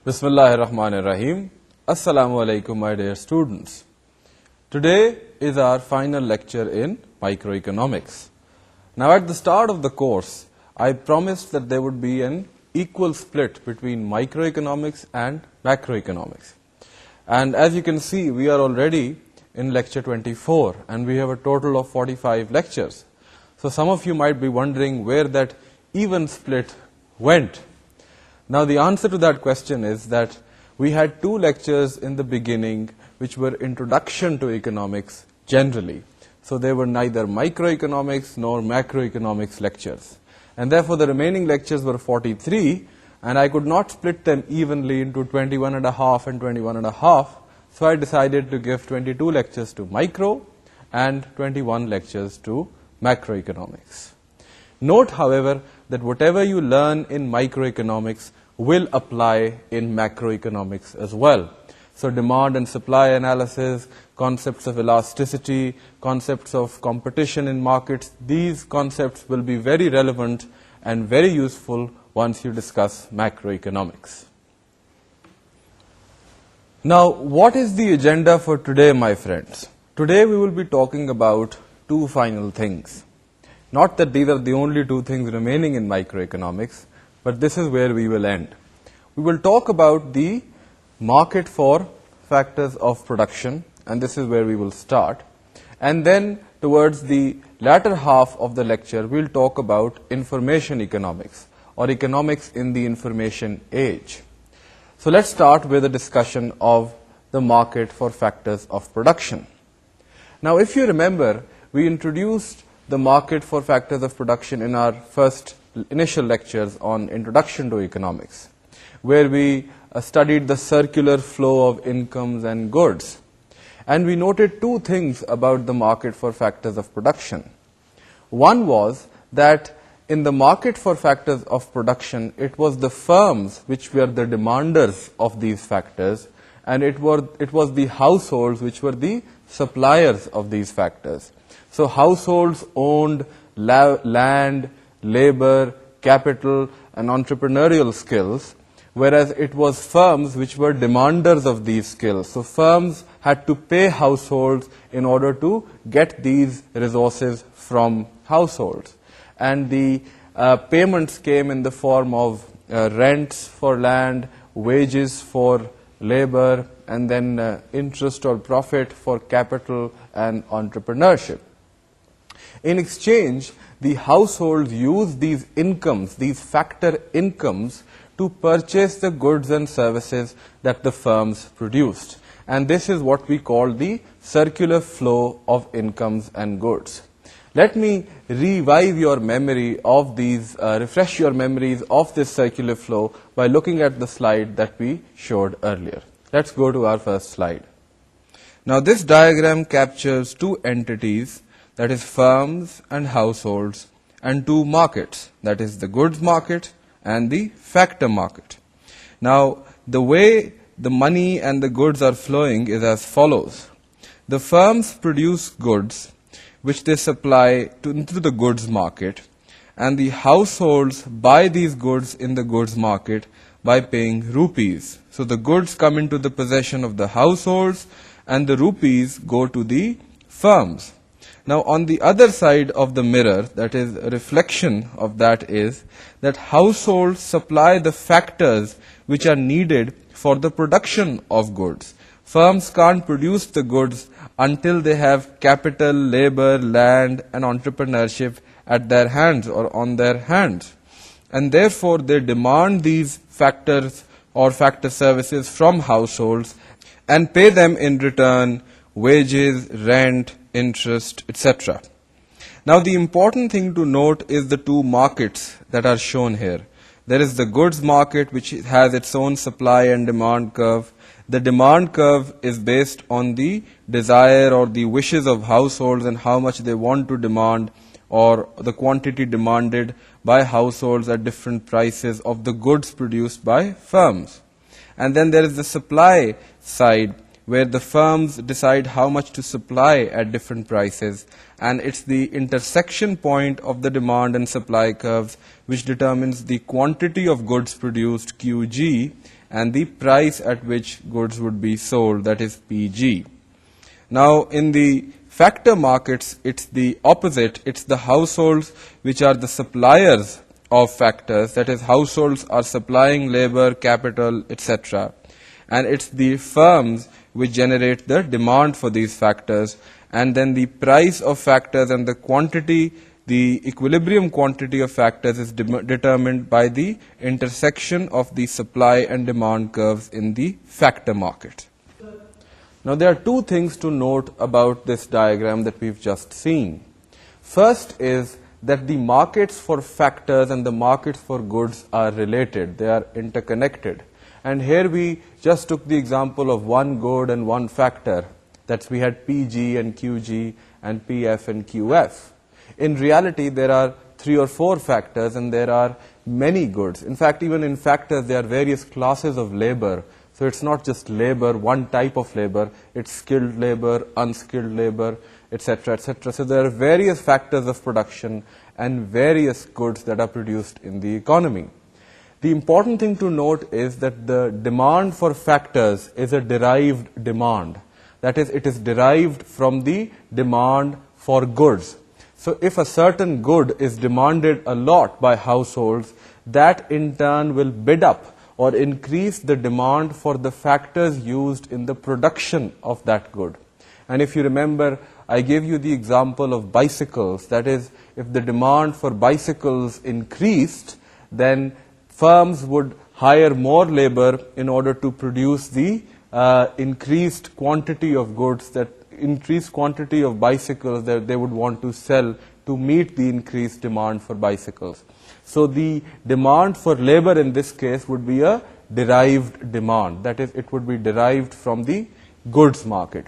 Bismillahirrahmanirrahim. Assalamu alaikum, my dear students. Today is our final lecture in microeconomics. Now, at the start of the course, I promised that there would be an equal split between microeconomics and macroeconomics. And as you can see, we are already in lecture 24, and we have a total of 45 lectures. So some of you might be wondering where that even split went. Now, the answer to that question is that we had two lectures in the beginning which were introduction to economics generally. So they were neither microeconomics nor macroeconomics lectures. And therefore, the remaining lectures were 43, and I could not split them evenly into 21 and a half and 21 and a half. So I decided to give 22 lectures to micro and 21 lectures to macroeconomics. Note, however, that whatever you learn in microeconomics will apply in macroeconomics as well. So demand and supply analysis, concepts of elasticity, concepts of competition in markets, these concepts will be very relevant and very useful once you discuss macroeconomics. Now, what is the agenda for today, my friends? Today we will be talking about two final things. Not that these are the only two things remaining in microeconomics, but this is where we will end. We will talk about the market for factors of production, and this is where we will start. And then towards the latter half of the lecture, we'll talk about information economics, or economics in the information age. So let's start with a discussion of the market for factors of production. Now, if you remember, we introduced the market for factors of production in our first initial lectures on Introduction to Economics, where we studied the circular flow of incomes and goods. And we noted two things about the market for factors of production. One was that in the market for factors of production, it was the firms which were the demanders of these factors, and it was the households which were the suppliers of these factors. So households owned land, labor, capital, and entrepreneurial skills, whereas it was firms which were demanders of these skills. So firms had to pay households in order to get these resources from households. And the payments came in the form of rents for land, wages for labor, and then interest or profit for capital and entrepreneurship. In exchange, the households used these incomes, these factor incomes, to purchase the goods and services that the firms produced. And this is what we call the circular flow of incomes and goods. Let me revive your memory of these, refresh your memories of this circular flow by looking at the slide that we showed earlier. Let's go to our first slide. Now, this diagram captures two entities, that is firms and households, and two markets, that is the goods market and the factor market. Now, the way the money and the goods are flowing is as follows. The firms produce goods which they supply into the goods market, and the households buy these goods in the goods market by paying rupees. So the goods come into the possession of the households, and the rupees go to the firms. Now, on the other side of the mirror, that is a reflection of that, is that households supply the factors which are needed for the production of goods. Firms can't produce the goods until they have capital, labor, land, and entrepreneurship at their hands or on their hands. And therefore, they demand these factors or factor services from households and pay them in return wages, rent, interest, etc. Now, the important thing to note is the two markets that are shown here. There is the goods market, which has its own supply and demand curve. The demand curve is based on the desire or the wishes of households and how much they want to demand, or the quantity demanded by households at different prices of the goods produced by firms. And then there is the supply side, where the firms decide how much to supply at different prices, and it's the intersection point of the demand and supply curves which determines the quantity of goods produced, QG, and the price at which goods would be sold, that is PG. Now, in the factor markets, it's the opposite. It's the households which are the suppliers of factors, that is, households are supplying labor, capital, etc. And it's the firms which generate the demand for these factors, and then the price of factors and the quantity, the equilibrium quantity of factors is determined by the intersection of the supply and demand curves in the factor market. Now, there are two things to note about this diagram that we've just seen. First is that the markets for factors and the markets for goods are related. They are interconnected. And here we just took the example of one good and one factor. That's, we had PG and QG and PF and QF. In reality, there are 3 or 4 factors and there are many goods. In fact, even in factors, there are various classes of labor. So it's not just labor, one type of labor. It's skilled labor, unskilled labor, etc., etc. So there are various factors of production and various goods that are produced in the economy. The important thing to note is that the demand for factors is a derived demand. That is, it is derived from the demand for goods. So if a certain good is demanded a lot by households, that in turn will bid up or increase the demand for the factors used in the production of that good. And if you remember, I gave you the example of bicycles. That is, if the demand for bicycles increased, then firms would hire more labor in order to produce the increased quantity of goods, that increased quantity of bicycles that they would want to sell to meet the increased demand for bicycles. So the demand for labor in this case would be a derived demand. That is, it would be derived from the goods market.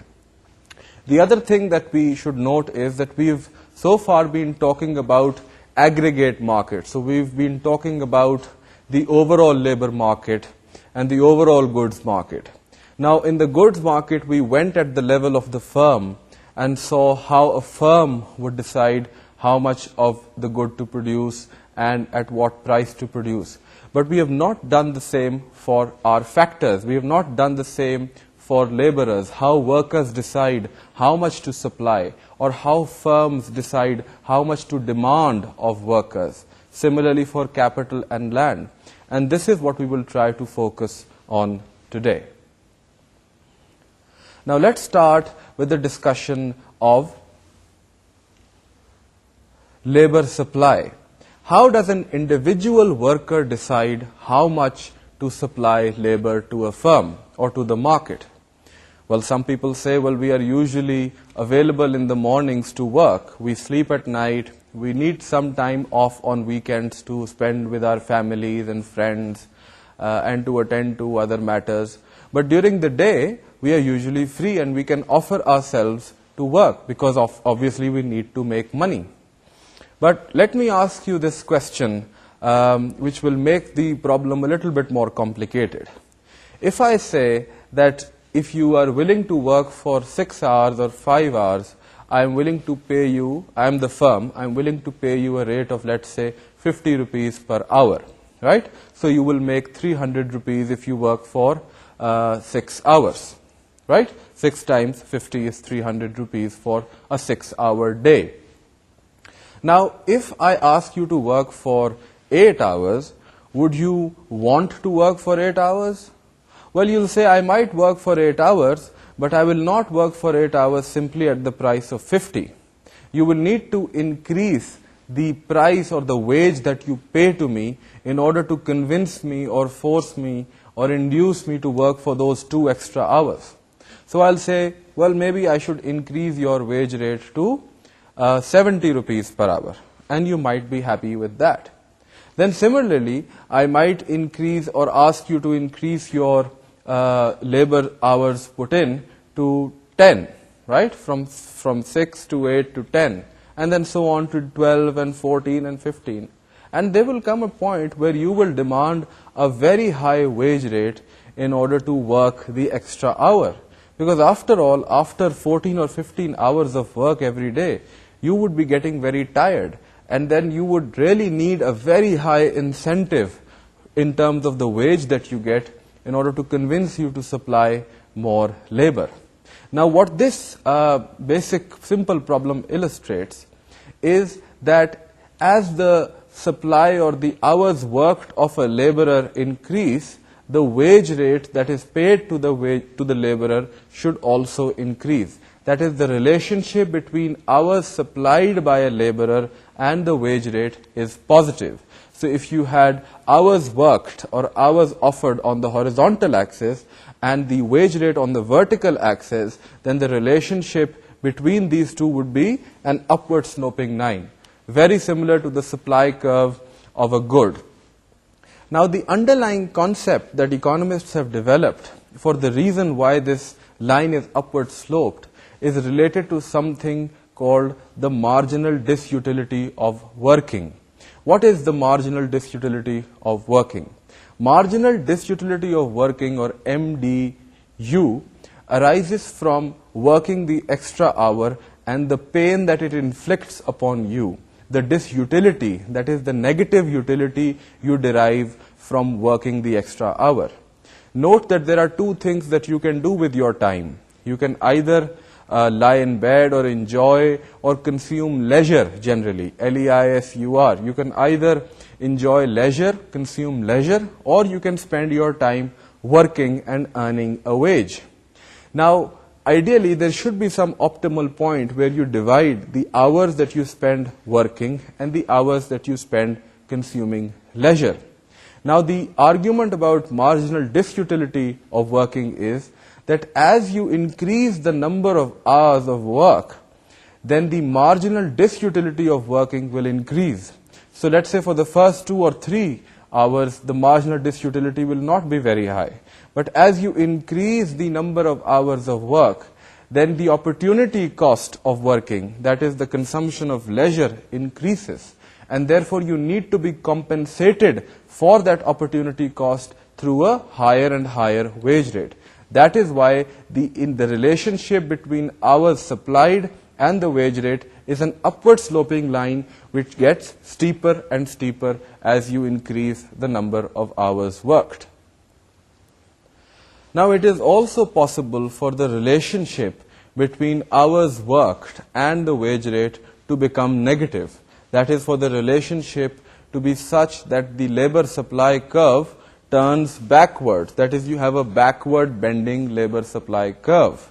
The other thing that we should note is that we've so far been talking about aggregate markets. So we've been talking about the overall labor market and the overall goods market. Now, in the goods market, we went at the level of the firm and saw how a firm would decide how much of the good to produce and at what price to produce. But we have not done the same for our factors. We have not done the same for laborers, how workers decide how much to supply, or how firms decide how much to demand of workers. Similarly for capital and land. And this is what we will try to focus on today. Now let's start with the discussion of labor supply. How does an individual worker decide how much to supply labor to a firm or to the market? Well, some people say, well, we are usually available in the mornings to work. We sleep at night. We need some time off on weekends to spend with our families and friends and to attend to other matters. But during the day, we are usually free and we can offer ourselves to work because obviously we need to make money. But let me ask you this question, which will make the problem a little bit more complicated. If I say that if you are willing to work for 6 hours or 5 hours, I am willing to pay you, I am the firm, I am willing to pay you a rate of, let's say, 50 rupees per hour, right? So you will make 300 rupees if you work for 6 hours, right? 6 times 50 is 300 rupees for a 6-hour day. Now, if I ask you to work for 8 hours, would you want to work for 8 hours? Well, you'll say, I might work for 8 hours, but I will not work for 8 hours simply at the price of 50. You will need to increase the price or the wage that you pay to me in order to convince me or force me or induce me to work for those 2 extra hours. So I'll say, well, maybe I should increase your wage rate to 70 rupees per hour, and you might be happy with that. Then similarly, I might increase or ask you to increase your labor hours put in to 10, right? From 6 to 8 to 10, and then so on to 12 and 14 and 15. And there will come a point where you will demand a very high wage rate in order to work the extra hour. Because after all, after 14 or 15 hours of work every day, you would be getting very tired. And then you would really need a very high incentive in terms of the wage that you get in order to convince you to supply more labor. Now, what this basic simple problem illustrates is that as the supply or the hours worked of a laborer increase, the wage rate that is paid to the laborer should also increase. That is, the relationship between hours supplied by a laborer and the wage rate is positive. So if you had hours worked or hours offered on the horizontal axis and the wage rate on the vertical axis, then the relationship between these two would be an upward sloping line, very similar to the supply curve of a good. Now, the underlying concept that economists have developed for the reason why this line is upward sloped is related to something called the marginal disutility of working. What is the marginal disutility of working? Marginal disutility of working, or MDU, arises from working the extra hour and the pain that it inflicts upon you. The disutility, that is the negative utility you derive from working the extra hour. Note that there are two things that you can do with your time. You can either lie in bed or enjoy or consume leisure generally, L-E-I-S-U-R. You can either enjoy leisure, consume leisure, or you can spend your time working and earning a wage. Now, ideally, there should be some optimal point where you divide the hours that you spend working and the hours that you spend consuming leisure. Now, the argument about marginal disutility of working is that as you increase the number of hours of work, then the marginal disutility of working will increase. So let's say for the first 2 or 3 hours, the marginal disutility will not be very high. But as you increase the number of hours of work, then the opportunity cost of working, that is the consumption of leisure, increases. And therefore you need to be compensated for that opportunity cost through a higher and higher wage rate. That is why in the relationship between hours supplied and the wage rate is an upward sloping line which gets steeper and steeper as you increase the number of hours worked. Now, it is also possible for the relationship between hours worked and the wage rate to become negative. That is, for the relationship to be such that the labor supply curve turns backwards. That is, you have a backward bending labor supply curve.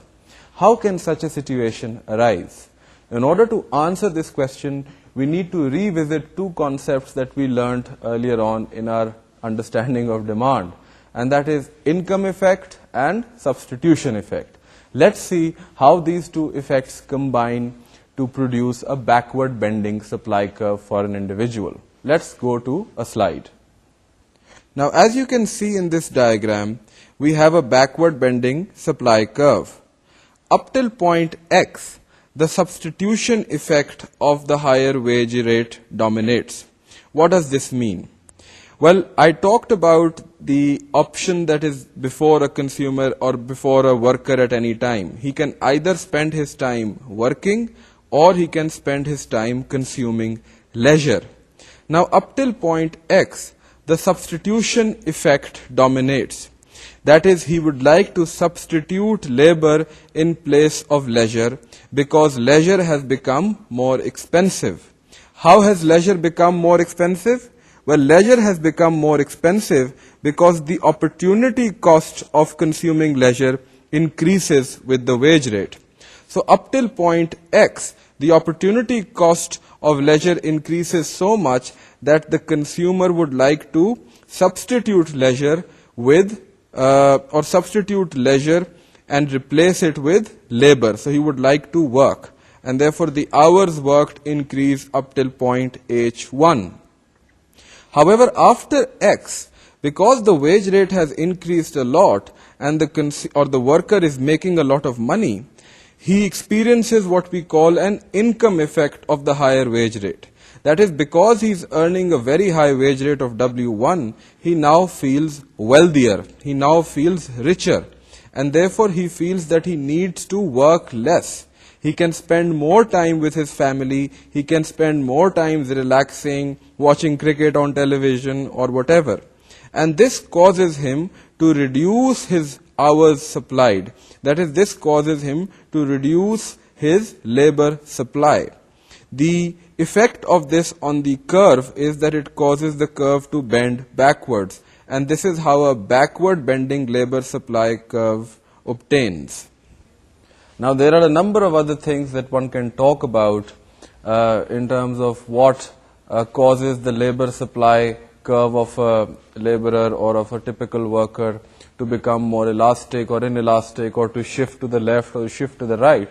How can such a situation arise? In order to answer this question, we need to revisit two concepts that we learned earlier on in our understanding of demand, and that is income effect and substitution effect. Let's see how these two effects combine to produce a backward bending supply curve for an individual. Let's go to a slide. Now, as you can see in this diagram, we have a backward bending supply curve. Up till point X, the substitution effect of the higher wage rate dominates. What does this mean? Well, I talked about the option that is before a consumer or before a worker at any time. He can either spend his time working or he can spend his time consuming leisure. Now, up till point X, the substitution effect dominates. That is, he would like to substitute labor in place of leisure because leisure has become more expensive. How has leisure become more expensive? Well, leisure has become more expensive because the opportunity cost of consuming leisure increases with the wage rate. So up till point X, the opportunity cost of leisure increases so much that the consumer would like to substitute leisure with substitute leisure and replace it with labor. So he would like to work, and therefore the hours worked increase up till point H1. However, after X, because the wage rate has increased a lot and the worker is making a lot of money, he experiences what we call an income effect of the higher wage rate. That is, because he's earning a very high wage rate of W1, he now feels wealthier, he now feels richer, and therefore he feels that he needs to work less. He can spend more time with his family, he can spend more time relaxing, watching cricket on television or whatever. And this causes him to reduce his hours supplied. That is, this causes him to reduce his labor supply. The effect of this on the curve is that it causes the curve to bend backwards, and this is how a backward bending labor supply curve obtains. Now, there are a number of other things that one can talk about in terms of what causes the labor supply curve of a laborer or of a typical worker to become more elastic or inelastic, or to shift to the left or shift to the right.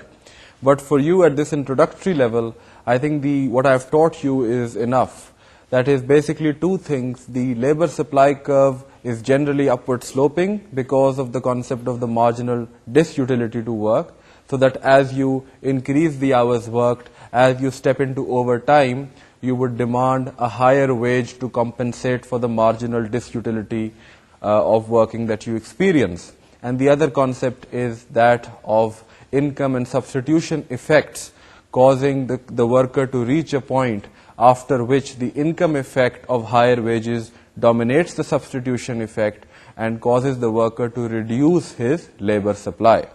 But for you at this introductory level, I think what I have taught you is enough. That is basically two things. The labor supply curve is generally upward sloping because of the concept of the marginal disutility to work, so that as you increase the hours worked, as you step into overtime, you would demand a higher wage to compensate for the marginal disutility of working that you experience. And the other concept is that of income and substitution effects, causing the worker to reach a point after which the income effect of higher wages dominates the substitution effect and causes the worker to reduce his labor supply.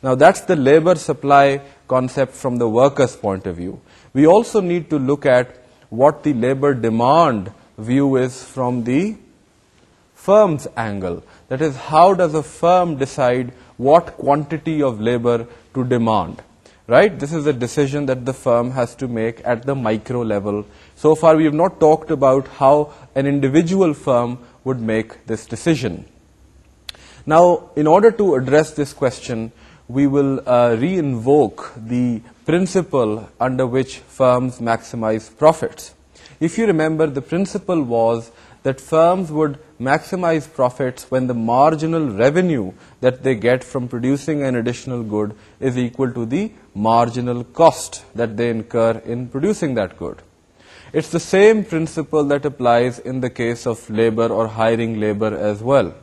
Now, that's the labor supply concept from the worker's point of view. We also need to look at what the labor demand view is from the firm's angle. That is, how does a firm decide what quantity of labor to demand? Right? This is a decision that the firm has to make at the micro level. So far, we have not talked about how an individual firm would make this decision. Now, in order to address this question, we will re-invoke the principle under which firms maximize profits. If you remember, the principle was that firms would maximize profits when the marginal revenue that they get from producing an additional good is equal to the marginal cost that they incur in producing that good. It's the same principle that applies in the case of labor or hiring labor as well.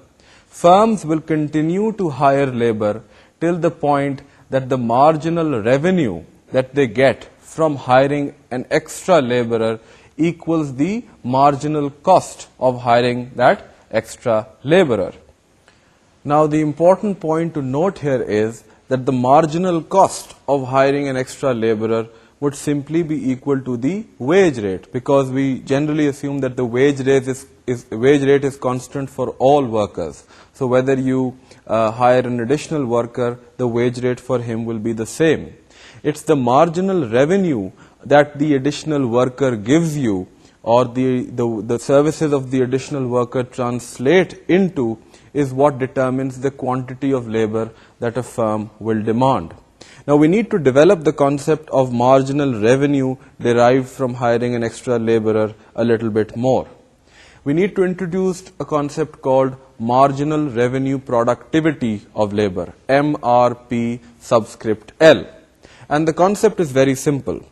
Firms will continue to hire labor till the point that the marginal revenue that they get from hiring an extra laborer equals the marginal cost of hiring that extra laborer. Now, the important point to note here is that the marginal cost of hiring an extra laborer would simply be equal to the wage rate, because we generally assume that the wage rate is constant for all workers. So whether you hire an additional worker, the wage rate for him will be the same. It's the marginal revenue that the additional worker gives you, or the services of the additional worker translate into, is what determines the quantity of labor that a firm will demand. Now, we need to develop the concept of marginal revenue derived from hiring an extra laborer a little bit more. We need to introduce a concept called marginal revenue productivity of labor, MRP subscript L. And the concept is very simple.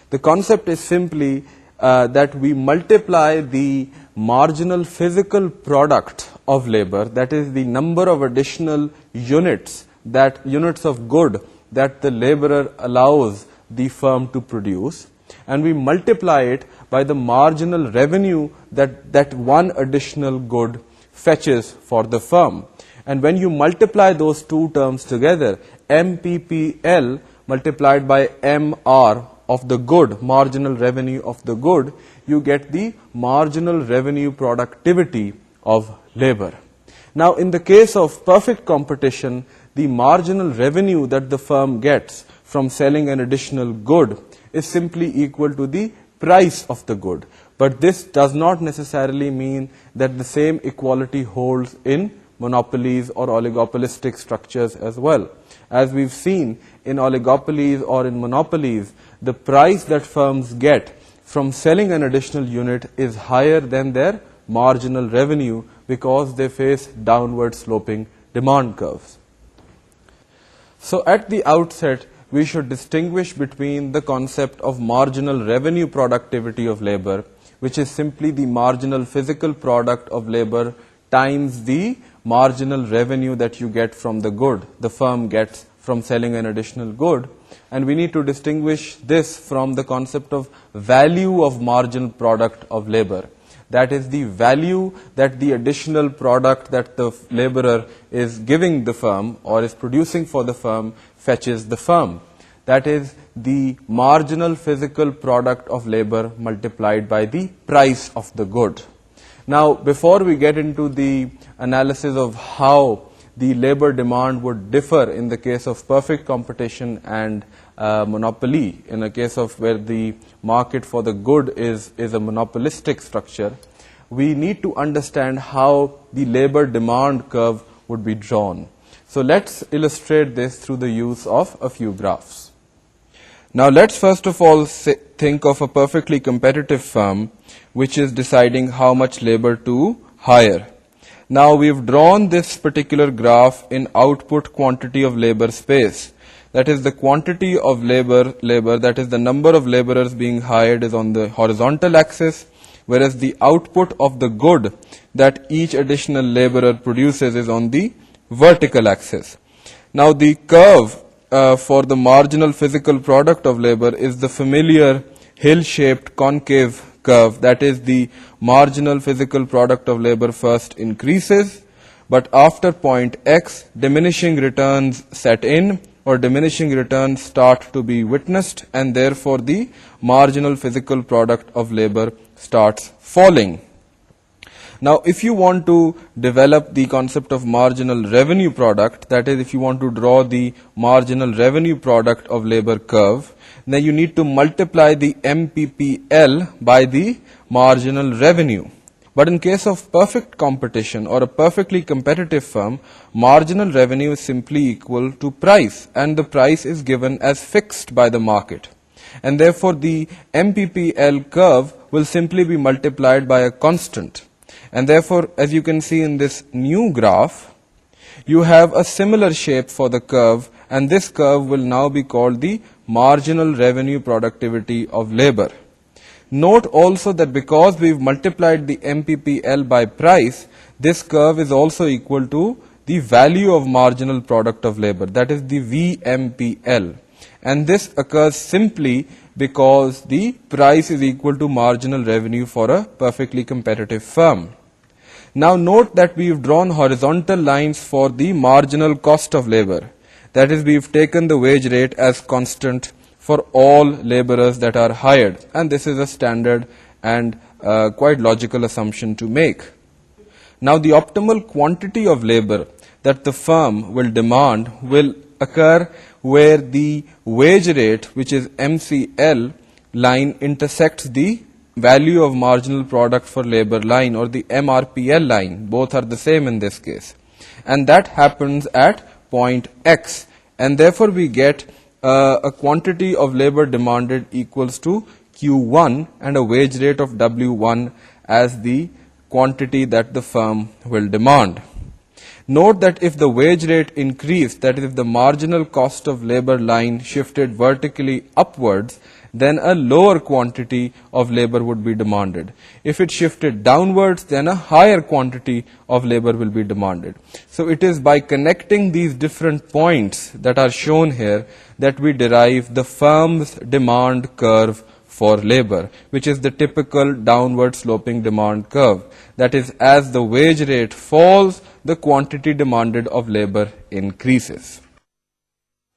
The concept is simply that we multiply the marginal physical product of labor, that is the number of additional units of good that the laborer allows the firm to produce, and we multiply it by the marginal revenue that one additional good fetches for the firm. And when you multiply those two terms together, MPPL multiplied by MR of the good, marginal revenue of the good, you get the marginal revenue productivity of labor. Now, in the case of perfect competition, the marginal revenue that the firm gets from selling an additional good is simply equal to the price of the good. But this does not necessarily mean that the same equality holds in monopolies or oligopolistic structures as well. As we've seen, in oligopolies or in monopolies, the price that firms get from selling an additional unit is higher than their marginal revenue because they face downward sloping demand curves. So at the outset, we should distinguish between the concept of marginal revenue productivity of labor, which is simply the marginal physical product of labor times the marginal revenue that you get from the good the firm gets from selling an additional good. And we need to distinguish this from the concept of value of marginal product of labor. that is the value that the additional product that the laborer is giving the firm or is producing for the firm fetches the firm. That is the marginal physical product of labor multiplied by the price of the good. Now, before we get into the analysis of how the labor demand would differ in the case of perfect competition and monopoly, in a case of where the market for the good is a monopolistic structure, we need to understand how the labor demand curve would be drawn. So let's illustrate this through the use of a few graphs. Now let's first of all think of a perfectly competitive firm which is deciding how much labor to hire. Now we've drawn this particular graph in output quantity of labor space. That is the quantity of labor, that is the number of laborers being hired is on the horizontal axis, whereas the output of the good that each additional laborer produces is on the vertical axis. Now the curve for the marginal physical product of labor is the familiar hill-shaped concave curve. That is the marginal physical product of labor first increases, but after point X, diminishing returns set in, or diminishing returns start to be witnessed, and therefore the marginal physical product of labor starts falling. Now, if you want to develop the concept of marginal revenue product, that is, if you want to draw the marginal revenue product of labor curve, then you need to multiply the MPPL by the marginal revenue. But in case of perfect competition or a perfectly competitive firm, marginal revenue is simply equal to price, and the price is given as fixed by the market. And therefore, the MPPL curve will simply be multiplied by a constant. And therefore, as you can see in this new graph, you have a similar shape for the curve, and this curve will now be called the marginal revenue productivity of labor. Note also that because we've multiplied the MPPL by price, this curve is also equal to the value of marginal product of labor, that is the VMPL. And this occurs simply because the price is equal to marginal revenue for a perfectly competitive firm. Now note that we've drawn horizontal lines for the marginal cost of labor. That is, we've taken the wage rate as constant for all laborers that are hired, and this is a standard and quite logical assumption to make. Now the optimal quantity of labor that the firm will demand will occur where the wage rate, which is MCL line, intersects the value of marginal product for labor line, or the MRPL line. Both are the same in this case, and that happens at point X, and therefore we get a quantity of labor demanded equals to Q1 and a wage rate of W1 as the quantity that the firm will demand. Note that if the wage rate increased, that is, if the marginal cost of labor line shifted vertically upwards, then a lower quantity of labor would be demanded. If it shifted downwards, then a higher quantity of labor will be demanded. So it is by connecting these different points that are shown here that we derive the firm's demand curve for labor, which is the typical downward sloping demand curve. That is, as the wage rate falls, the quantity demanded of labor increases.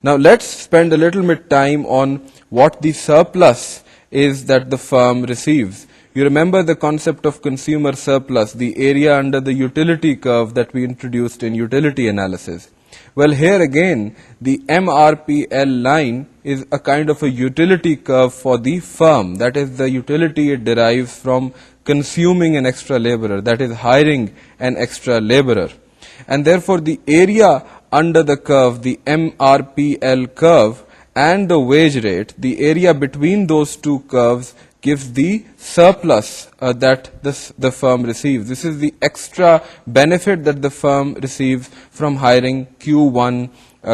Now let's spend a little bit time on what the surplus is that the firm receives. You remember the concept of consumer surplus, the area under the utility curve that we introduced in utility analysis. Well, here again, the MRPL line is a kind of a utility curve for the firm. That is, the utility it derives from consuming an extra laborer, that is, hiring an extra laborer. And therefore, the area under the curve, the MRPL curve, and the wage rate, the area between those two curves gives the surplus that the firm receives. This is the extra benefit that the firm receives from hiring Q1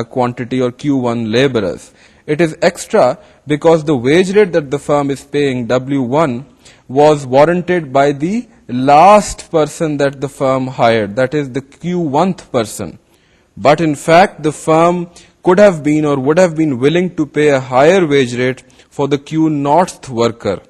quantity or Q1 laborers. It is extra because the wage rate that the firm is paying, W1, was warranted by the last person that the firm hired, that is the Q1th person. But in fact, the firm could have been or would have been willing to pay a higher wage rate for the Q0th worker.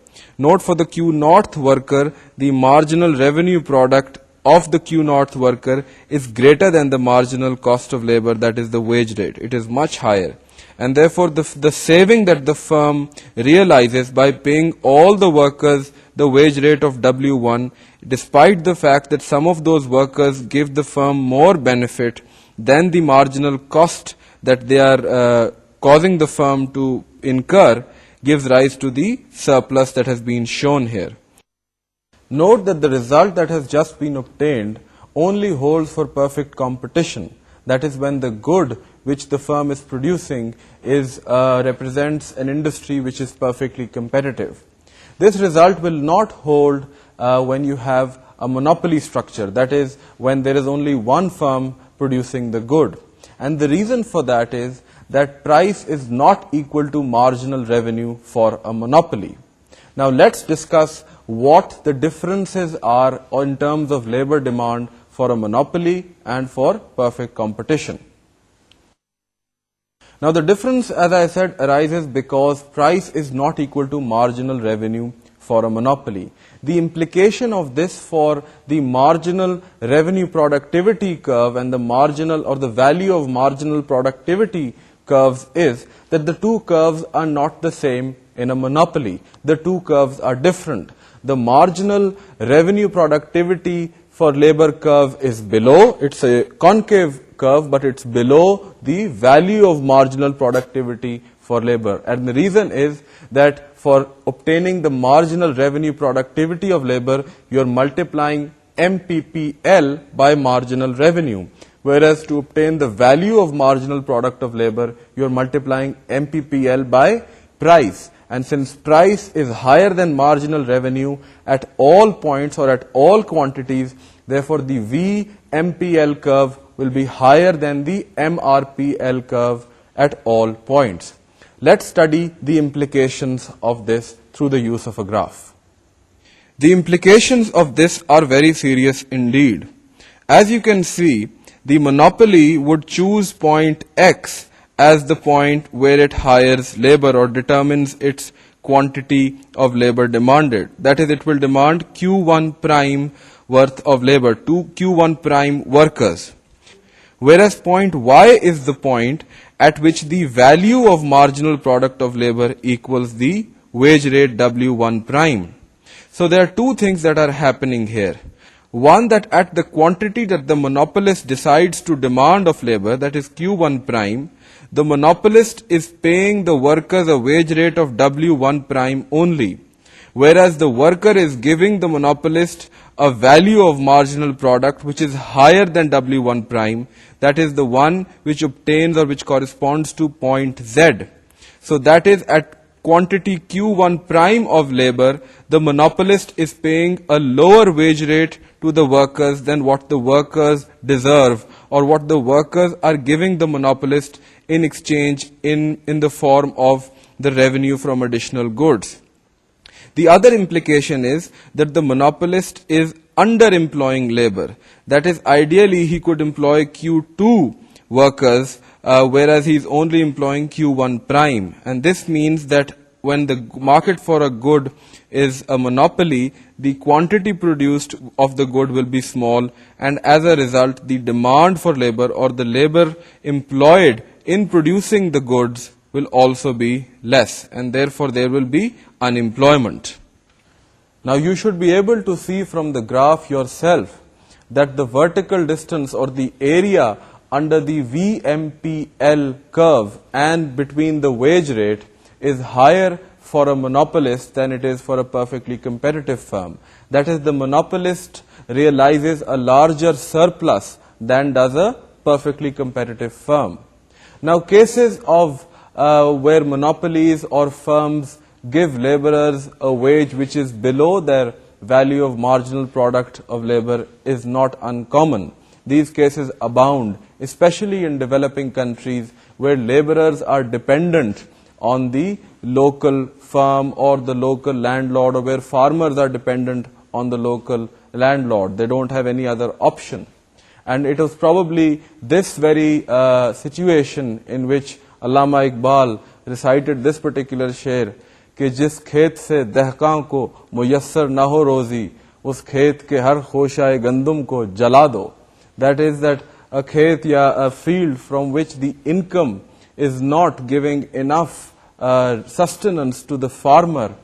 note for the Q North worker, the marginal revenue product of the Q North worker is greater than the marginal cost of labor, that is the wage rate. It is much higher. And therefore, the saving that the firm realizes by paying all the workers the wage rate of W1, despite the fact that some of those workers give the firm more benefit than the marginal cost that they are causing the firm to incur, gives rise to the surplus that has been shown here. Note that the result that has just been obtained only holds for perfect competition. That is, when the good which the firm is producing represents an industry which is perfectly competitive. This result will not hold when you have a monopoly structure, that is, when there is only one firm producing the good. And the reason for that is that price is not equal to marginal revenue for a monopoly. Now let's discuss what the differences are in terms of labor demand for a monopoly and for perfect competition. Now the difference, as I said, arises because price is not equal to marginal revenue for a monopoly. The implication of this for the marginal revenue productivity curve and the marginal or the value of marginal productivity curves is that the two curves are not the same in a monopoly. The two curves are different. The marginal revenue productivity for labor curve is below. It's a concave curve, but it's below the value of marginal productivity for labor. And the reason is that for obtaining the marginal revenue productivity of labor, you're multiplying MPPL by marginal revenue. Whereas to obtain the value of marginal product of labor, you're multiplying MPPL by price. And since price is higher than marginal revenue at all points or at all quantities, therefore the VMPL curve will be higher than the MRPL curve at all points. Let's study the implications of this through the use of a graph. The implications of this are very serious indeed. As you can see, the monopoly would choose point X as the point where it hires labor or determines its quantity of labor demanded. That is, it will demand Q1 prime worth of labor to Q1 prime workers. Whereas point Y is the point at which the value of marginal product of labor equals the wage rate W1 prime. So there are two things that are happening here. One, that at the quantity that the monopolist decides to demand of labor, that is Q1 prime, the monopolist is paying the workers a wage rate of W1 prime only, whereas the worker is giving the monopolist a value of marginal product which is higher than W1 prime, that is the one which obtains or which corresponds to point Z. So that is, at quantity Q1 prime of labor, the monopolist is paying a lower wage rate to the workers than what the workers deserve or what the workers are giving the monopolist in exchange in the form of the revenue from additional goods. The other implication is that the monopolist is underemploying labor. That is, ideally he could employ Q2 workers, whereas he is only employing Q1 prime. And this means that when the market for a good is a monopoly, the quantity produced of the good will be small, and as a result, the demand for labor or the labor employed in producing the goods will also be less, and therefore there will be unemployment. Now you should be able to see from the graph yourself that the vertical distance or the area under the VMPL curve and between the wage rate is higher for a monopolist than it is for a perfectly competitive firm. That is, the monopolist realizes a larger surplus than does a perfectly competitive firm. Now, cases of where monopolies or firms give laborers a wage which is below their value of marginal product of labor is not uncommon. These cases abound, especially in developing countries where laborers are dependent on the local firm or the local landlord, or where farmers are dependent on the local landlord. They don't have any other option. And it was probably this very situation in which Allama Iqbal recited this particular sher, कि जिस खेत से दहकां को मुयस्सर न हो रोजी, उस खेत के हर खोशाए गंदुम को जला दो. That is that a khet ya a field from which the income is not giving enough sustenance to the farmer,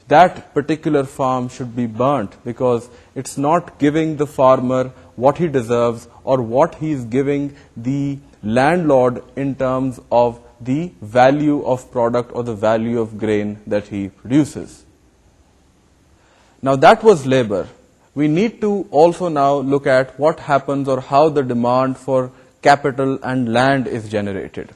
that particular farm should be burnt because it's not giving the farmer what he deserves or what he is giving the landlord in terms of the value of product or the value of grain that he produces. Now that was labor. We need to also now look at what happens or how the demand for capital and land is generated.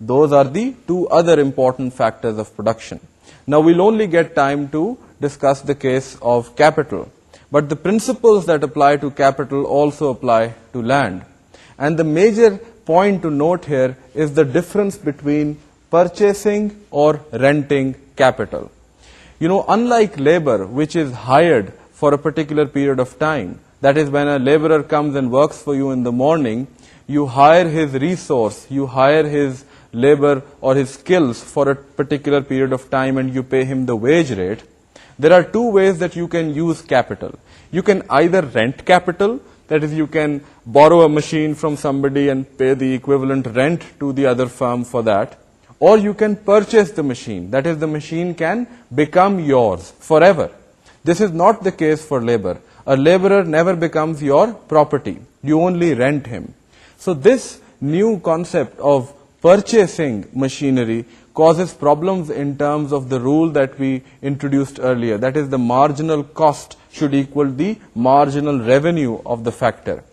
Those are the two other important factors of production. Now we'll only get time to discuss the case of capital, but the principles that apply to capital also apply to land. And the major point to note here is the difference between purchasing or renting capital. You know, unlike labor, which is hired for a particular period of time, that is when a laborer comes and works for you in the morning, you hire his resource, you hire his labor or his skills for a particular period of time and you pay him the wage rate. There are two ways that you can use capital. You can either rent capital, that is you can borrow a machine from somebody and pay the equivalent rent to the other firm for that. Or you can purchase the machine, that is the machine can become yours forever. This is not the case for labor. A laborer never becomes your property. You only rent him. So this new concept of purchasing machinery causes problems in terms of the rule that we introduced earlier. That is the marginal cost should equal the marginal revenue of the factor.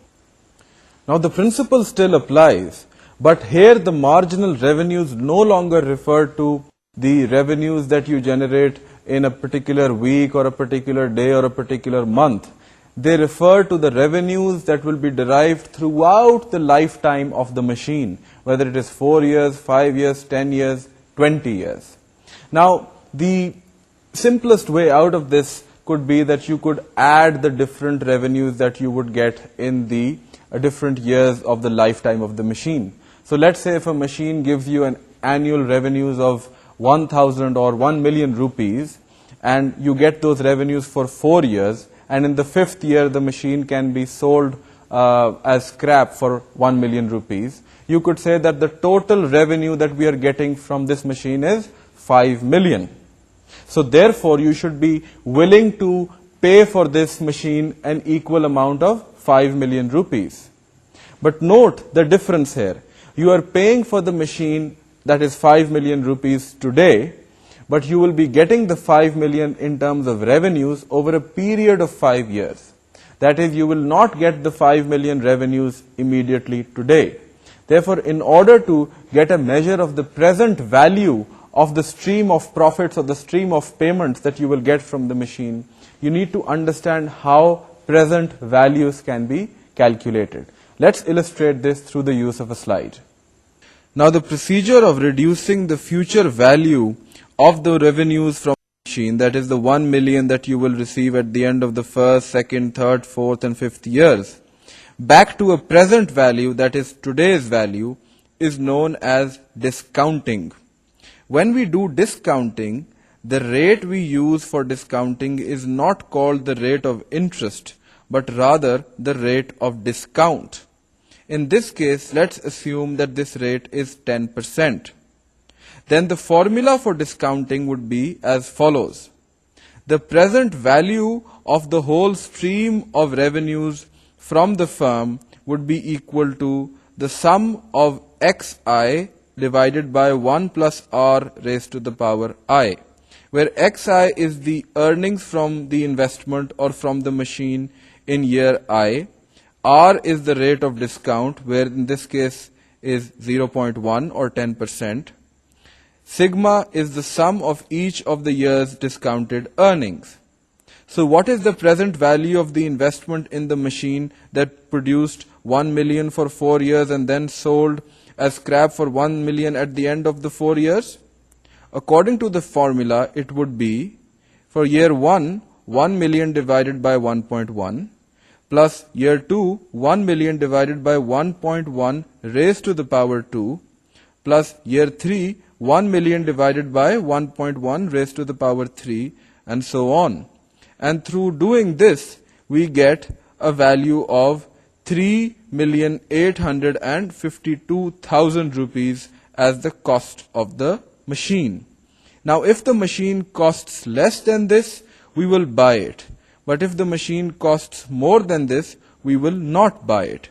Now the principle still applies. But here the marginal revenues no longer refer to the revenues that you generate in a particular week or a particular day or a particular month. They refer to the revenues that will be derived throughout the lifetime of the machine, whether it is 4 years, 5 years, 10 years, 20 years. Now, the simplest way out of this could be that you could add the different revenues that you would get in the different years of the lifetime of the machine. So let's say if a machine gives you an annual revenues of 1,000 or 1 million rupees and you get those revenues for 4 years and in the 5th year the machine can be sold as scrap for 1 million rupees, you could say that the total revenue that we are getting from this machine is 5 million. So therefore you should be willing to pay for this machine an equal amount of 5 million rupees. But note the difference here. You are paying for the machine that is 5 million rupees today, but you will be getting the 5 million in terms of revenues over a period of 5 years. That is, you will not get the 5 million revenues immediately today. Therefore, in order to get a measure of the present value of the stream of profits or the stream of payments that you will get from the machine, you need to understand how present values can be calculated. Let's illustrate this through the use of a slide. Now the procedure of reducing the future value of the revenues from the machine, that is the 1 million that you will receive at the end of the first, second, third, fourth and fifth years, back to a present value, that is today's value, is known as discounting. When we do discounting, the rate we use for discounting is not called the rate of interest, but rather the rate of discount. In this case, let's assume that this rate is 10%. Then the formula for discounting would be as follows. The present value of the whole stream of revenues from the firm would be equal to the sum of xi divided by 1 plus r raised to the power I, where xi is the earnings from the investment or from the machine in year I, R is the rate of discount, where in this case is 0.1 or 10%. Sigma is the sum of each of the year's discounted earnings. So what is the present value of the investment in the machine that produced 1 million for 4 years and then sold as scrap for 1 million at the end of the 4 years? According to the formula, it would be for year 1, 1 million divided by 1.1. Plus year 2, 1 million divided by 1.1 raised to the power 2, plus year 3, 1 million divided by 1.1 raised to the power 3, and so on. And through doing this, we get a value of 3,852,000 rupees as the cost of the machine. Now, if the machine costs less than this, we will buy it. But if the machine costs more than this, we will not buy it.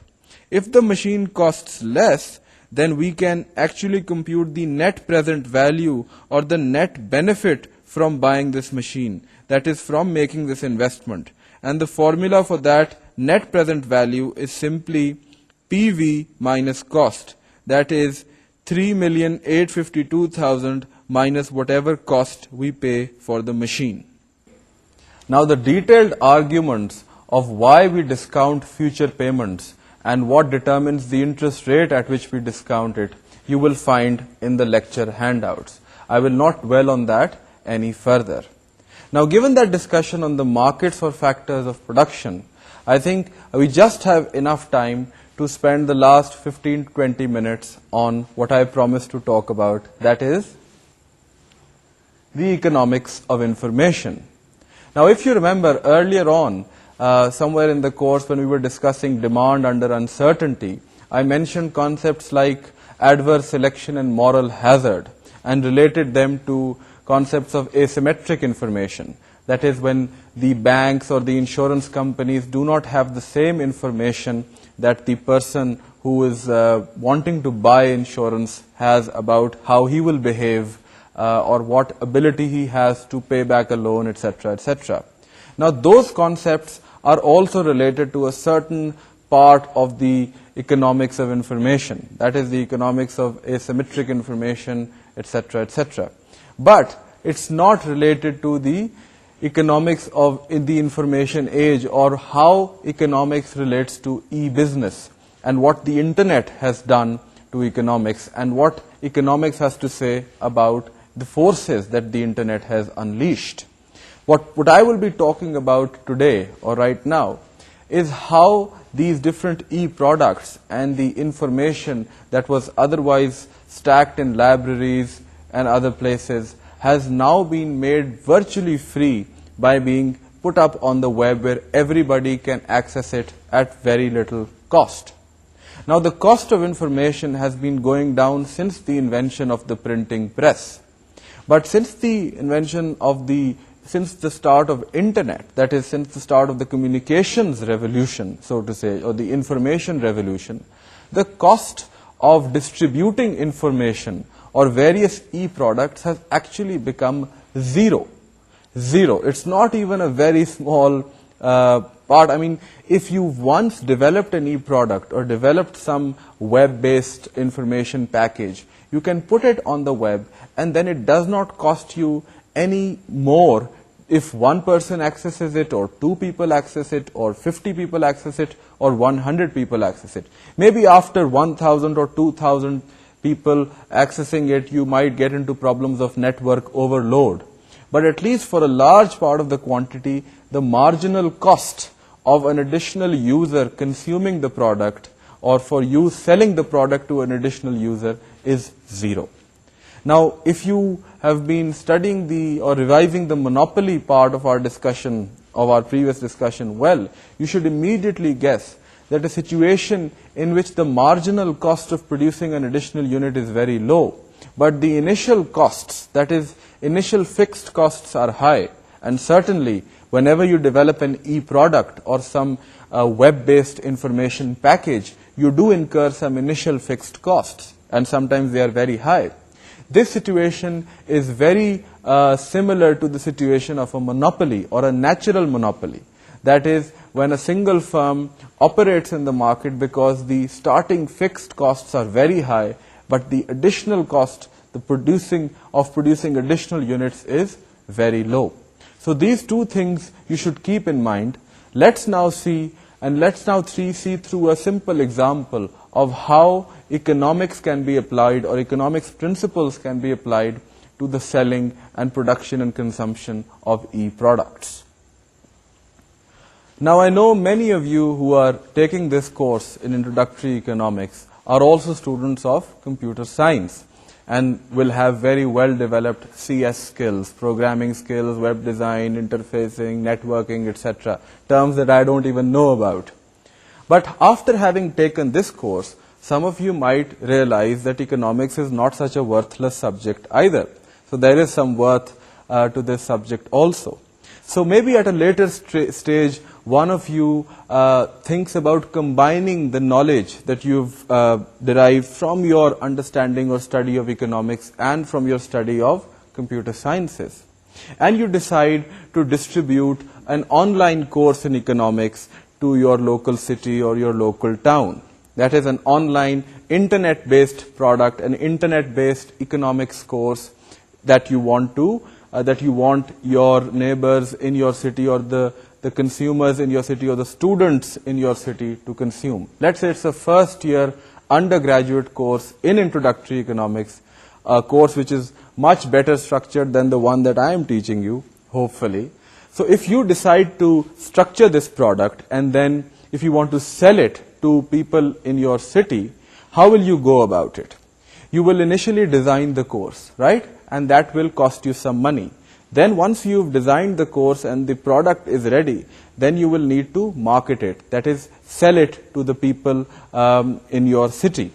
If the machine costs less, then we can actually compute the net present value or the net benefit from buying this machine, that is from making this investment. And the formula for that net present value is simply PV minus cost, that is 3,852,000 minus whatever cost we pay for the machine. Now, the detailed arguments of why we discount future payments and what determines the interest rate at which we discount it, you will find in the lecture handouts. I will not dwell on that any further. Now, given that discussion on the markets or factors of production, I think we just have enough time to spend the last 15-20 minutes on what I promised to talk about, that is the economics of information. Now, if you remember earlier on, somewhere in the course when we were discussing demand under uncertainty, I mentioned concepts like adverse selection and moral hazard and related them to concepts of asymmetric information. That is, when the banks or the insurance companies do not have the same information that the person who is wanting to buy insurance has about how he will behave or what ability he has to pay back a loan, etc., etc. Now, those concepts are also related to a certain part of the economics of information, that is the economics of asymmetric information, etc., etc. But it's not related to the economics of the information age or how economics relates to e-business and what the internet has done to economics and what economics has to say about the forces that the internet has unleashed. What I will be talking about today or right now is how these different e-products and the information that was otherwise stacked in libraries and other places has now been made virtually free by being put up on the web where everybody can access it at very little cost. Now, the cost of information has been going down since the invention of the printing press. But since the start of internet, that is, since the start of the communications revolution, so to say, or the information revolution, the cost of distributing information or various e-products has actually become zero. Zero. It's not even a very small part. I mean, if you once developed an e-product or developed some web-based information package, you can put it on the web and then it does not cost you any more if one person accesses it or two people access it or 50 people access it or 100 people access it. Maybe after 1,000 or 2,000 people accessing it, you might get into problems of network overload. But at least for a large part of the quantity, the marginal cost of an additional user consuming the product or for you selling the product to an additional user is zero. Now, if you have been studying or revising the monopoly part of our discussion, of our previous discussion well, you should immediately guess that a situation in which the marginal cost of producing an additional unit is very low, but the initial costs, that is, initial fixed costs are high, and certainly whenever you develop an e-product or some web-based information package, you do incur some initial fixed costs, and sometimes they are very high. This situation is very similar to the situation of a monopoly or a natural monopoly. That is, when a single firm operates in the market because the starting fixed costs are very high, but the additional cost, the producing additional units is very low. So these two things you should keep in mind. Let's now see through a simple example of how economics can be applied or economics principles can be applied to the selling and production and consumption of e-products. Now, I know many of you who are taking this course in introductory economics are also students of computer science. and will have very well developed CS skills, programming skills, web design, interfacing, networking, etc. Terms that I don't even know about. But after having taken this course, some of you might realize that economics is not such a worthless subject either. So there is some worth to this subject also. So maybe at a later stage, one of you thinks about combining the knowledge that you've derived from your understanding or study of economics and from your study of computer sciences. And you decide to distribute an online course in economics to your local city or your local town. That is an online, internet-based product, an internet-based economics course that you want your neighbors in your city or the consumers in your city or the students in your city to consume. Let's say it's a first-year undergraduate course in introductory economics, a course which is much better structured than the one that I am teaching you, hopefully. So if you decide to structure this product and then if you want to sell it to people in your city, how will you go about it? You will initially design the course, right? And that will cost you some money. Then once you've designed the course and the product is ready, then you will need to market it. That is, sell it to the people in your city.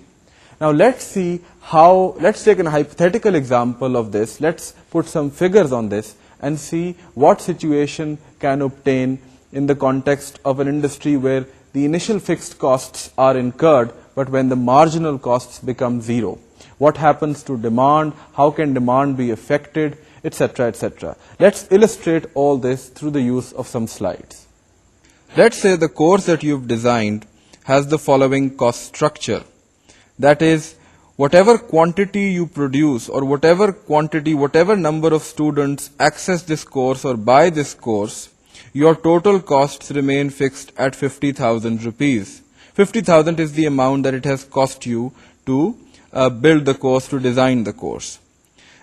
Now let's take a hypothetical example of this. Let's put some figures on this and see what situation can obtain in the context of an industry where the initial fixed costs are incurred, but when the marginal costs become zero. What happens to demand? How can demand be affected? Etc., etc. Let's illustrate all this through the use of some slides. Let's say the course that you've designed has the following cost structure. That is, whatever quantity you produce or whatever number of students access this course or buy this course, your total costs remain fixed at 50,000 rupees. 50,000 is the amount that it has cost you to build the course, to design the course.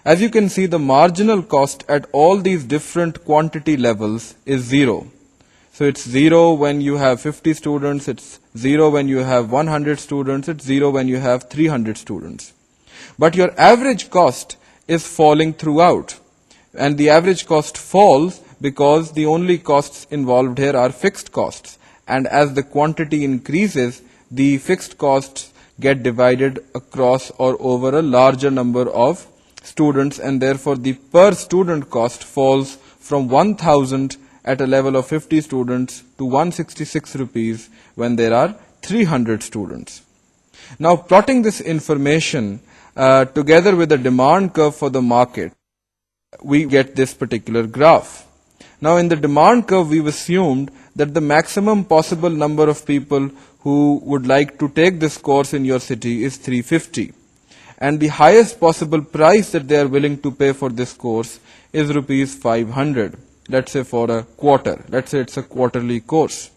As you can see, the marginal cost at all these different quantity levels is zero. So it's zero when you have 50 students, it's zero when you have 100 students, it's zero when you have 300 students. But your average cost is falling throughout. And the average cost falls because the only costs involved here are fixed costs. And as the quantity increases, the fixed costs get divided across or over a larger number of students, and therefore the per student cost falls from 1,000 at a level of 50 students to 166 rupees when there are 300 students. Now, plotting this information together with the demand curve for the market, we get this particular graph. Now, in the demand curve, we've assumed that the maximum possible number of people who would like to take this course in your city is 350. And the highest possible price that they are willing to pay for this course is rupees 500. Let's say for a quarter. Let's say it's a quarterly course.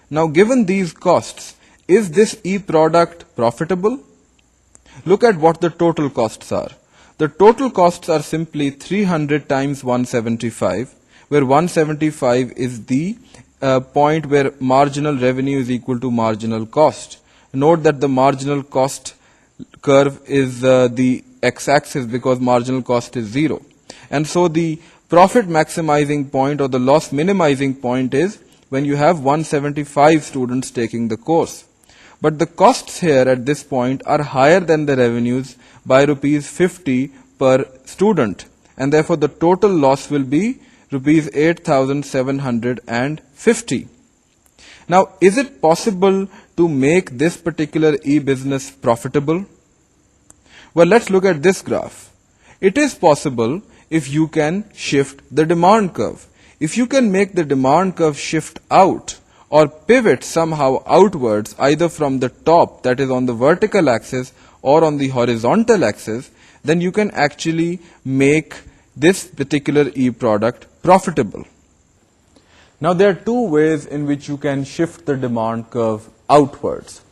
Now, given these costs, is this e-product profitable? Look at what the total costs are. The total costs are simply 300 times 175, where 175 is the point where marginal revenue is equal to marginal cost. Note that the marginal cost curve is the x-axis because marginal cost is zero. And so the profit maximizing point or the loss minimizing point is when you have 175 students taking the course. But the costs here at this point are higher than the revenues by rupees 50 per student. And therefore the total loss will be rupees 8,750. Now, is it possible to make this particular e-business profitable? Well, let's look at this graph. It is possible if you can shift the demand curve. If you can make the demand curve shift out or pivot somehow outwards, either from the top, that is on the vertical axis, or on the horizontal axis, then you can actually make this particular e-product profitable. Now, there are two ways in which you can shift the demand curve outwards.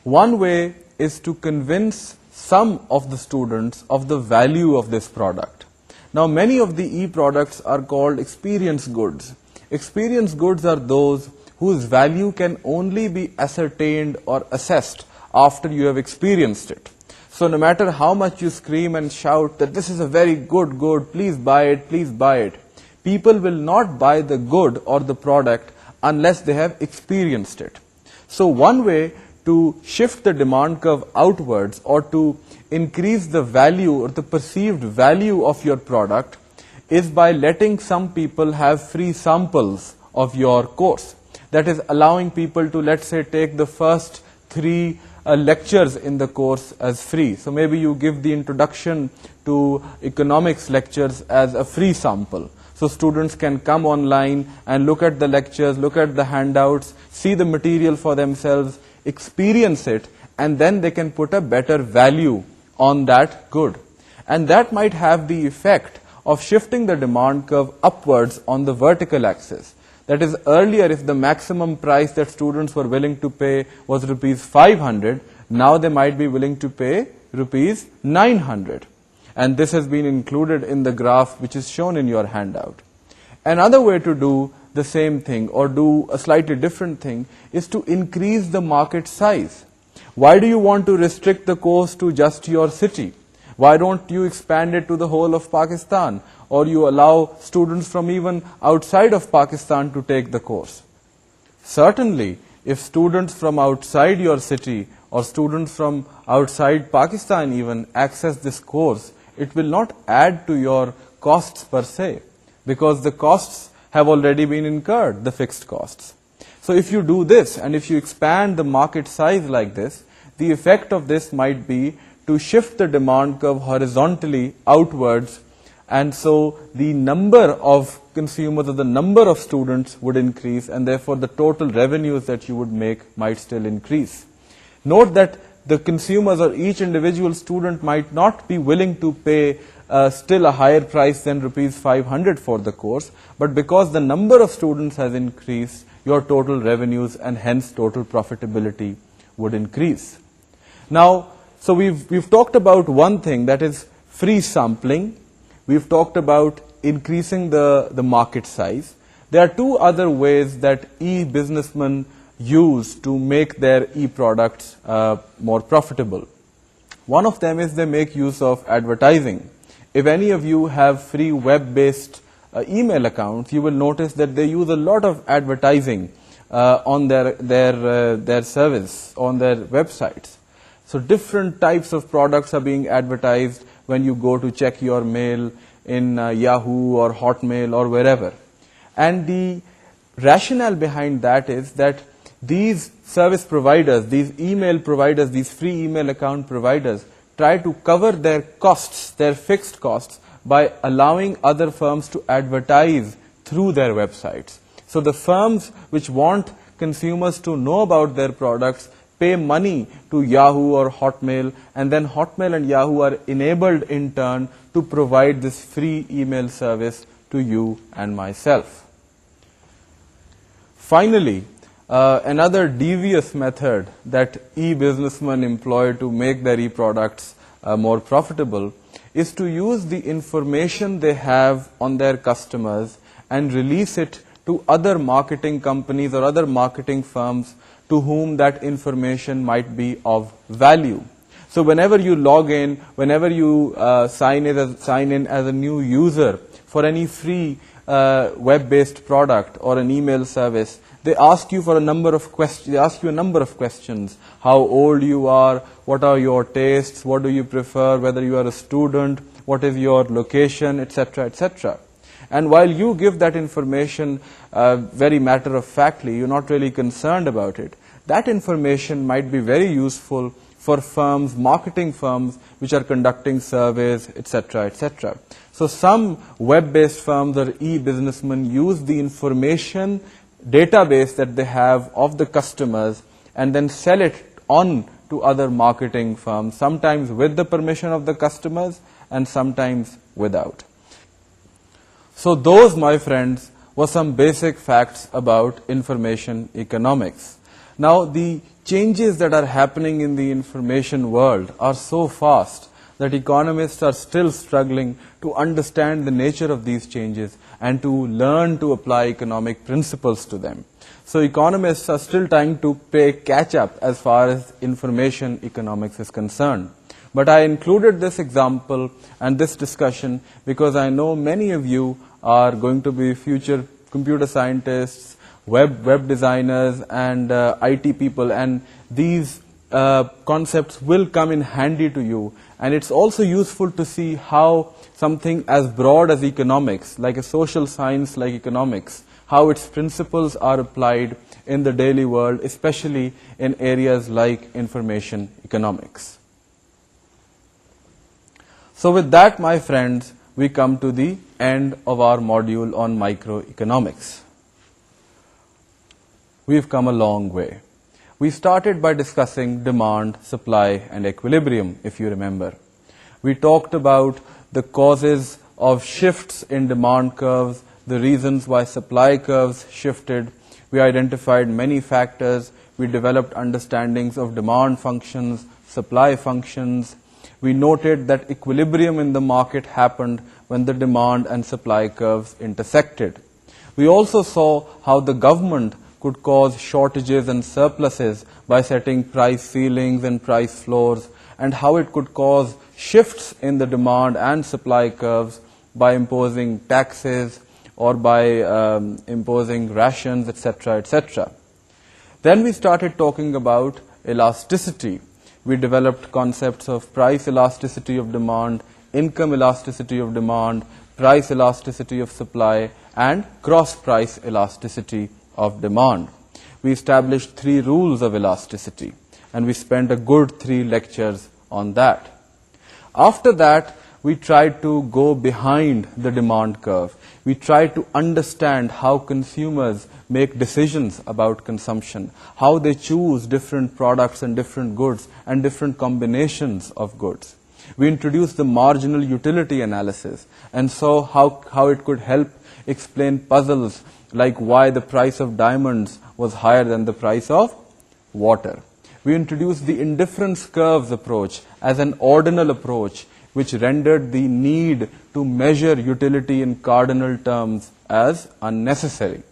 One way is to convince some of the students of the value of this product. Now, many of the e-products are called experience goods. Experience goods are those whose value can only be ascertained or assessed after you have experienced it. So no matter how much you scream and shout that this is a very good good, please buy it, people will not buy the good or the product unless they have experienced it. So one way to shift the demand curve outwards or to increase the value or the perceived value of your product is by letting some people have free samples of your course. That is allowing people to, let's say, take the first 3 lectures in the course as free. So maybe you give the introduction to economics lectures as a free sample. So students can come online and look at the lectures, look at the handouts, see the material for themselves, experience it, and then they can put a better value on that good. And that might have the effect of shifting the demand curve upwards on the vertical axis. That is, earlier if the maximum price that students were willing to pay was rupees 500, now they might be willing to pay rupees 900. And this has been included in the graph which is shown in your handout. Another way to do the same thing or do a slightly different thing is to increase the market size. Why do you want to restrict the course to just your city? Why don't you expand it to the whole of Pakistan, or you allow students from even outside of Pakistan to take the course? Certainly, if students from outside your city or students from outside Pakistan even access this course, it will not add to your costs per se, because the costs have already been incurred, the fixed costs. So if you do this and if you expand the market size like this, the effect of this might be to shift the demand curve horizontally outwards, and so the number of consumers or the number of students would increase, and therefore the total revenues that you would make might still increase. Note that the consumers or each individual student might not be willing to pay still a higher price than rupees 500 for the course, but because the number of students has increased, your total revenues and hence total profitability would increase. Now, so we've talked about one thing, that is free sampling. We've talked about increasing the market size. There are 2 other ways that e-businessmen use to make their e-products more profitable. One of them is they make use of advertising. If any of you have free web-based email accounts, you will notice that they use a lot of advertising on their service, on their websites. So different types of products are being advertised when you go to check your mail in Yahoo or Hotmail or wherever. And the rationale behind that is that these service providers, these email providers, these free email account providers try to cover their costs, their fixed costs, by allowing other firms to advertise through their websites. So the firms which want consumers to know about their products pay money to Yahoo or Hotmail, and then Hotmail and Yahoo are enabled in turn to provide this free email service to you and myself. Finally, another devious method that e-businessmen employ to make their e-products more profitable is to use the information they have on their customers and release it to other marketing companies or other marketing firms to whom that information might be of value. So whenever you log in, whenever you sign in as a new user for any free web-based product or an email service, they ask you for a number of questions. They ask you a number of questions: how old you are, what are your tastes, what do you prefer, whether you are a student, what is your location, etc., etc. And while you give that information very matter-of-factly, you're not really concerned about it, that information might be very useful for firms, marketing firms, which are conducting surveys, etc., etc. So some web-based firms or e-businessmen use the information database that they have of the customers and then sell it on to other marketing firms, sometimes with the permission of the customers and sometimes without. So those, my friends, were some basic facts about information economics. Now, the changes that are happening in the information world are so fast that economists are still struggling to understand the nature of these changes and to learn to apply economic principles to them. So economists are still trying to play catch-up as far as information economics is concerned. But I included this example and this discussion because I know many of you are going to be future computer scientists, web designers, and IT people, and these concepts will come in handy to you. And it's also useful to see how something as broad as economics, like a social science like economics, how its principles are applied in the daily world, especially in areas like information economics. So with that, my friends, we come to the end of our module on microeconomics. We've come a long way. We started by discussing demand, supply, and equilibrium, if you remember. We talked about the causes of shifts in demand curves, the reasons why supply curves shifted. We identified many factors. We developed understandings of demand functions, supply functions. We noted that equilibrium in the market happened when the demand and supply curves intersected. We also saw how the government could cause shortages and surpluses by setting price ceilings and price floors, and how it could cause shifts in the demand and supply curves by imposing taxes or by imposing rations, etc., etc. Then we started talking about elasticity. We developed concepts of price elasticity of demand, income elasticity of demand, price elasticity of supply, and cross-price elasticity of demand. We established 3 rules of elasticity, and we spent a good 3 lectures on that. After that, we tried to go behind the demand curve. We tried to understand how consumers make decisions about consumption, how they choose different products and different goods and different combinations of goods. We introduced the marginal utility analysis and saw how it could help explain puzzles like why the price of diamonds was higher than the price of water. We introduced the indifference curves approach as an ordinal approach, which rendered the need to measure utility in cardinal terms as unnecessary.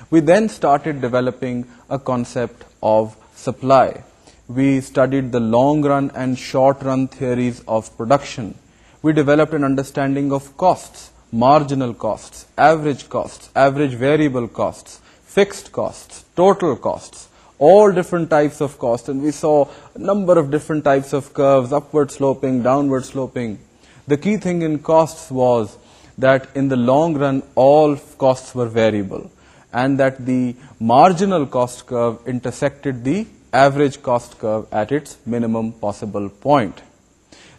We then started developing a concept of supply. We studied the long-run and short-run theories of production. We developed an understanding of costs, marginal costs, average variable costs, fixed costs, total costs, all different types of costs, and we saw a number of different types of curves, upward sloping, downward sloping. The key thing in costs was that in the long run, all costs were variable, and that the marginal cost curve intersected the average cost curve at its minimum possible point.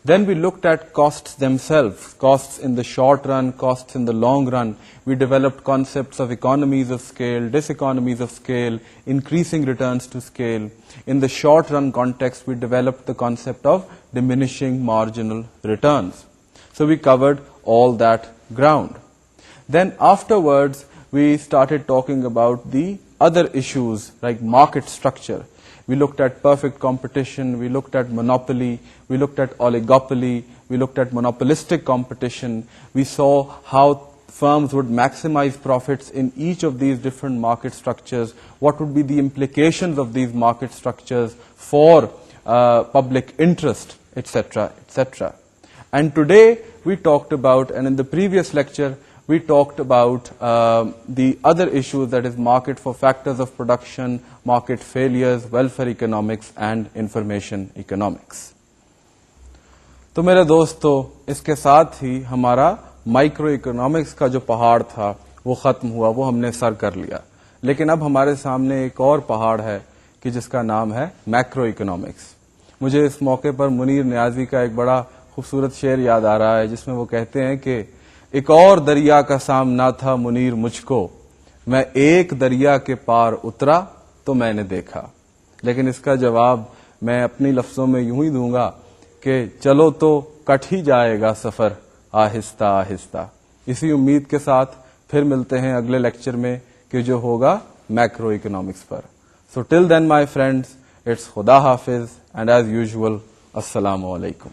Then we looked at costs themselves, costs in the short run, costs in the long run. We developed concepts of economies of scale, diseconomies of scale, increasing returns to scale. In the short run context, we developed the concept of diminishing marginal returns. So we covered all that ground. Then afterwards, we started talking about the other issues like market structure. We looked at perfect competition, we looked at monopoly, we looked at oligopoly, we looked at monopolistic competition. We saw how firms would maximize profits in each of these different market structures, what would be the implications of these market structures for public interest, etc., etc. And today we talked about, and in the previous lecture, we talked about the other issues, that is market for factors of production, market failures, welfare economics, and information economics. तो मेरे दोस्तों, इसके साथ ही हमारा micro economics का जो पहाड़ था वो खत्म हुआ, वो हमने सर कर लिया. लेकिन अब हमारे सामने एक और पहाड़ है कि जिसका नाम है मैक्रो इकोनॉमिक्स. मुझे इस मौके पर मुनीर नियाजी का एक बड़ा खूबसूरत शेर याद आ रहा है, जिसमें वो कहते हैं कि एक और दरिया का सामना था मुनीर मुझको, मैं एक दरिया के पार उतरा तो मैंने देखा. लेकिन इसका जवाब मैं अपनी लफ्जों में यूं ही दूंगा कि चलो तो कट ही जाएगा सफर आहिस्ता आहिस्ता. इसी उम्मीद के साथ फिर मिलते हैं अगले लेक्चर में कि जो होगा मैक्रो इकोनॉमिक्स पर. So till then my friends, it's खुदा हाफिज एंड एज यूजुअल अस्सलामु अलैकुम.